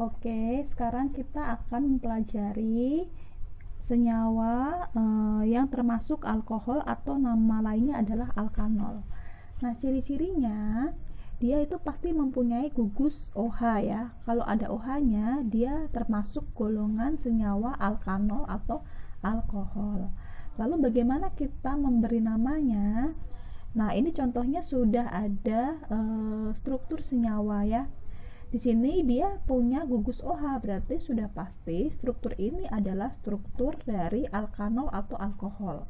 Oke, sekarang kita akan mempelajari senyawa yang termasuk alkohol atau nama lainnya adalah alkanol. Nah, ciri-cirinya dia itu pasti mempunyai gugus OH ya. Kalau ada OH-nya, dia termasuk golongan senyawa alkanol atau alkohol. Lalu bagaimana kita memberi namanya? Nah, ini contohnya sudah ada struktur senyawa ya. Di sini dia punya gugus OH, berarti sudah pasti struktur ini adalah struktur dari alkanol atau alkohol.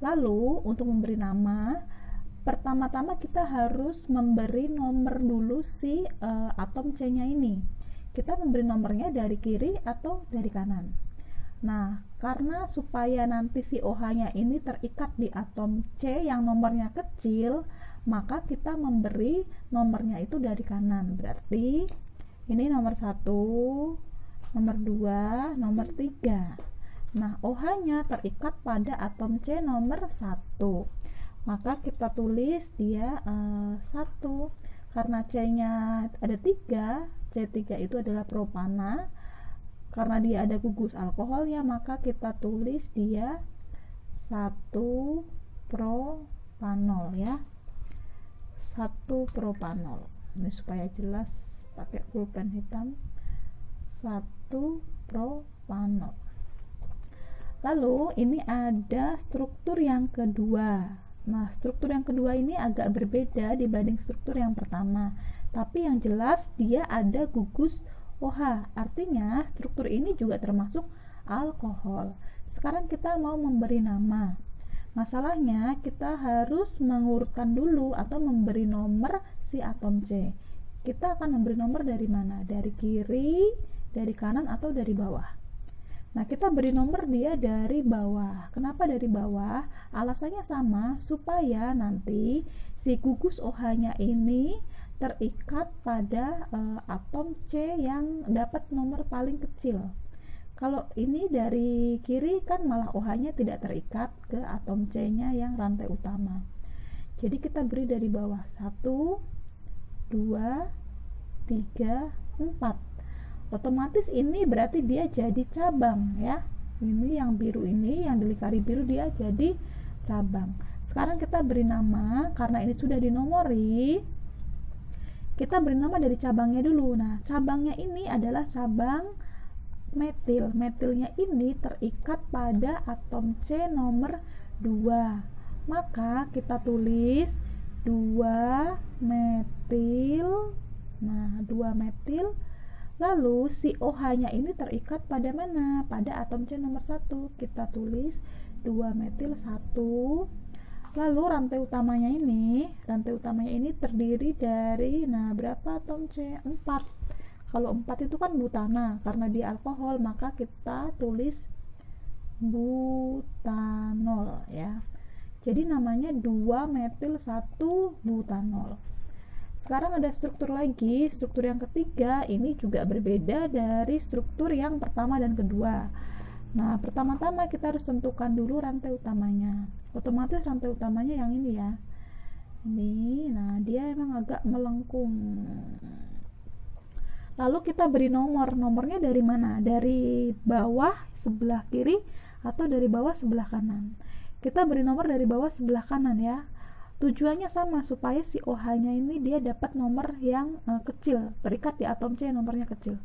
Lalu untuk memberi nama, pertama-tama kita harus memberi nomor dulu si atom C-nya ini. Kita memberi nomornya dari kiri atau dari kanan. Nah, karena supaya nanti si OH-nya ini terikat di atom C yang nomornya kecil, maka kita memberi nomornya itu dari kanan. Berarti ini nomor 1, nomor 2, nomor 3. Nah, OH-nya terikat pada atom C nomor 1. Maka kita tulis dia 1. Karena C-nya ada 3, C3 itu adalah propana. Karena dia ada gugus alkoholnya, maka kita tulis dia 1 propanol ya. 1 propanol. Ini supaya jelas pakai pulpen hitam. 1 propanol. Lalu ini ada struktur yang kedua. Nah, struktur yang kedua ini agak berbeda dibanding struktur yang pertama. Tapi yang jelas dia ada gugus OH. Artinya struktur ini juga termasuk alkohol. Sekarang kita mau memberi nama. Masalahnya kita harus mengurutkan dulu atau memberi nomor si atom C. Kita akan memberi nomor dari mana? Dari kiri, dari kanan, atau dari bawah. Nah, kita beri nomor dia dari bawah. Kenapa dari bawah? Alasannya sama, supaya nanti si gugus OH-nya ini terikat pada atom C yang dapat nomor paling kecil. Kalau ini dari kiri kan malah OH-nya tidak terikat ke atom C-nya yang rantai utama. Jadi kita beri dari bawah 1, 2, 3, 4. Otomatis ini berarti dia jadi cabang ya. Ini yang biru ini, yang dilingkari biru dia jadi cabang. Sekarang kita beri nama, karena ini sudah dinomori, kita beri nama dari cabangnya dulu. Nah, cabangnya ini adalah cabang metil. Metilnya ini terikat pada atom C nomor 2. Maka kita tulis 2 metil. Nah, 2 metil. Lalu si OH-nya ini terikat pada mana? Pada atom C nomor 1. Kita tulis 2 metil 1. Lalu rantai utamanya ini terdiri dari berapa atom C? 4. Kalau 4 itu kan butana, karena dia alkohol maka kita tulis butanol ya. Jadi namanya 2 metil 1 butanol. Sekarang ada struktur lagi, struktur yang ketiga ini juga berbeda dari struktur yang pertama dan kedua. Nah, pertama-tama kita harus tentukan dulu rantai utamanya. Otomatis rantai utamanya yang ini ya. Ini, nah dia emang agak melengkung. Lalu kita beri nomor. Nomornya dari mana? Dari bawah sebelah kiri atau dari bawah sebelah kanan? Kita beri nomor dari bawah sebelah kanan ya. Tujuannya sama, supaya si OH-nya ini dia dapat nomor yang kecil, terikat di atom C nomornya kecil.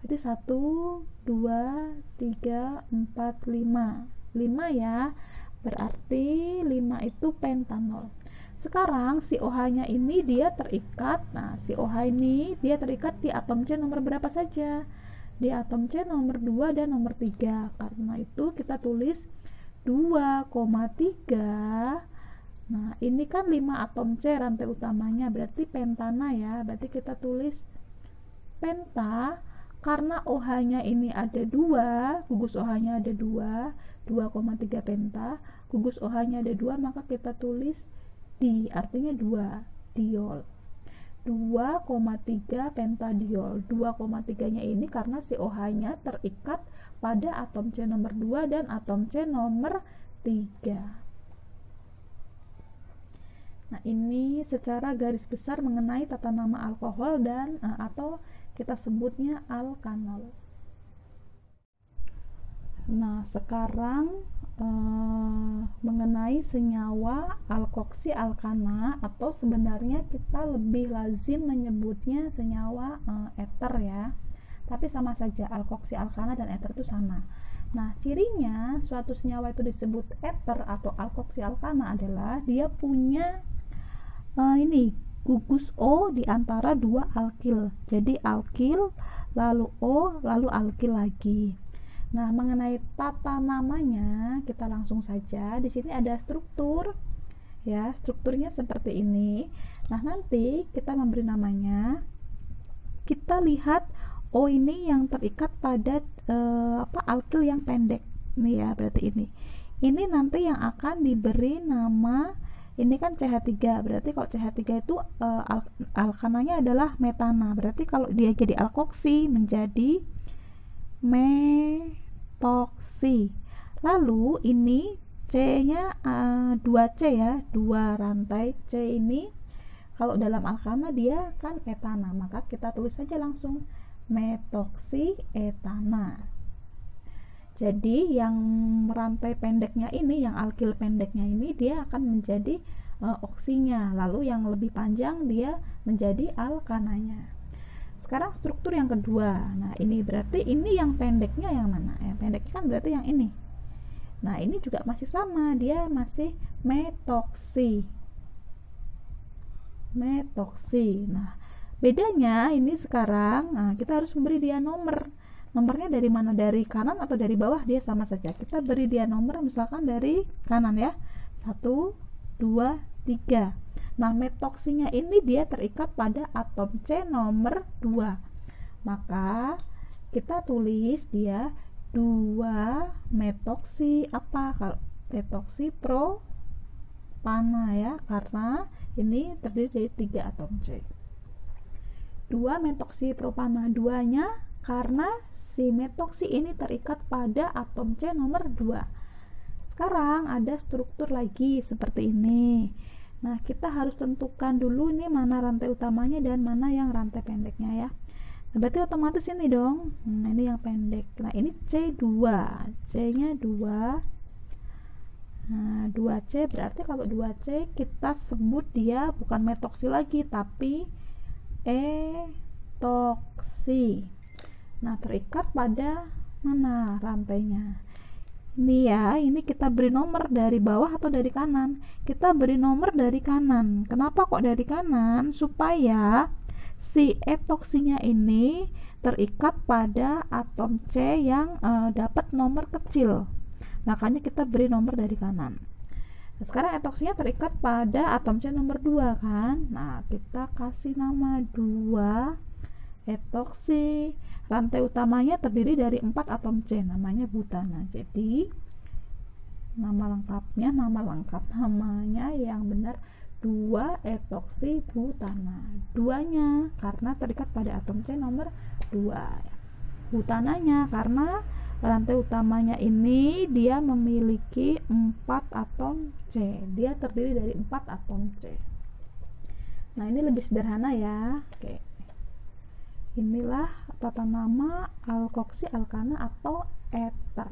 Jadi 1, 2, 3, 4, 5. 5 ya. Berarti 5 itu pentanol. Sekarang si OH-nya ini dia terikat. Nah, si OH ini dia terikat di atom C nomor berapa saja? Di atom C nomor 2 dan nomor 3. Karena itu kita tulis 2,3. Nah, ini kan 5 atom C rantai utamanya, berarti pentana ya. Berarti kita tulis penta. Karena OH-nya ini ada 2, gugus OH-nya ada 2, 2,3 penta. Gugus OH-nya ada 2, maka kita tulis di, artinya 2, diol. 2,3 pentadiol. 2,3-nya ini karena si OH-nya terikat pada atom C nomor 2 dan atom C nomor 3. Nah, ini secara garis besar mengenai tata nama alkohol dan atau kita sebutnya alkanol. Nah, sekarang mengenai senyawa alkoksi alkana, atau sebenarnya kita lebih lazim menyebutnya senyawa eter ya, tapi sama saja, alkoksi alkana dan eter itu sama. Nah, cirinya suatu senyawa itu disebut eter atau alkoksi alkana adalah dia punya ini gugus O di antara dua alkil. Jadi alkil, lalu O, lalu alkil lagi. Nah, mengenai tata namanya, kita langsung saja. Di sini ada struktur, ya, strukturnya seperti ini. Nah, nanti kita memberi namanya. Kita lihat O ini yang terikat pada alkil yang pendek. Nih ya, berarti ini. Ini nanti yang akan diberi nama. Ini kan CH3. Berarti kalau CH3 itu alkananya adalah metana. Berarti kalau dia jadi alkoksi menjadi metoksi. Lalu ini C-nya 2C ya, 2 rantai C ini kalau dalam alkana dia kan etana, maka kita tulis saja langsung metoksi etana. Jadi yang rantai pendeknya ini, yang alkil pendeknya ini dia akan menjadi oksinya, lalu yang lebih panjang dia menjadi alkananya. Sekarang struktur yang kedua. Nah, ini berarti ini yang pendeknya yang mana? Yang pendeknya kan berarti yang ini. Nah, ini juga masih sama, dia masih metoksi. Metoksi. Nah, bedanya ini sekarang, kita harus memberi dia nomor. Nomornya dari mana? Dari kanan atau dari bawah? Dia sama saja. Kita beri dia nomor misalkan dari kanan ya. 1, 2, 3. Nah, metoksinya ini dia terikat pada atom C nomor 2. Maka kita tulis dia 2 metoksi apa? Kalau metoksi propana ya, karena ini terdiri dari 3 atom C. 2 metoksi propana, 2-nya karena si metoksi ini terikat pada atom C nomor 2. Sekarang ada struktur lagi seperti ini. Nah, kita harus tentukan dulu nih mana rantai utamanya dan mana yang rantai pendeknya ya. Nah, berarti otomatis ini dong. Nah, ini yang pendek. Nah, ini C2. C-nya 2. Nah, 2C berarti kalau 2C kita sebut dia bukan metoksi lagi tapi etoksi. Nah, terikat pada mana rantainya? Ini ya, ini kita beri nomor dari bawah atau dari kanan? Kita beri nomor dari kanan. Kenapa kok dari kanan? Supaya si etoksinya ini terikat pada atom C yang dapat nomor kecil. Makanya kita beri nomor dari kanan. Nah, sekarang etoksinya terikat pada atom C nomor 2 kan? Nah, kita kasih nama 2 etoksi. Rantai utamanya terdiri dari 4 atom C, namanya butana. Jadi nama namanya yang benar 2 etoksi butana. 2-nya karena terikat pada atom C nomor 2. Butananya karena rantai utamanya ini dia memiliki 4 atom C. Dia terdiri dari 4 atom C. Nah, ini lebih sederhana ya. Oke. Inilah tata nama alkoksi alkana atau eter.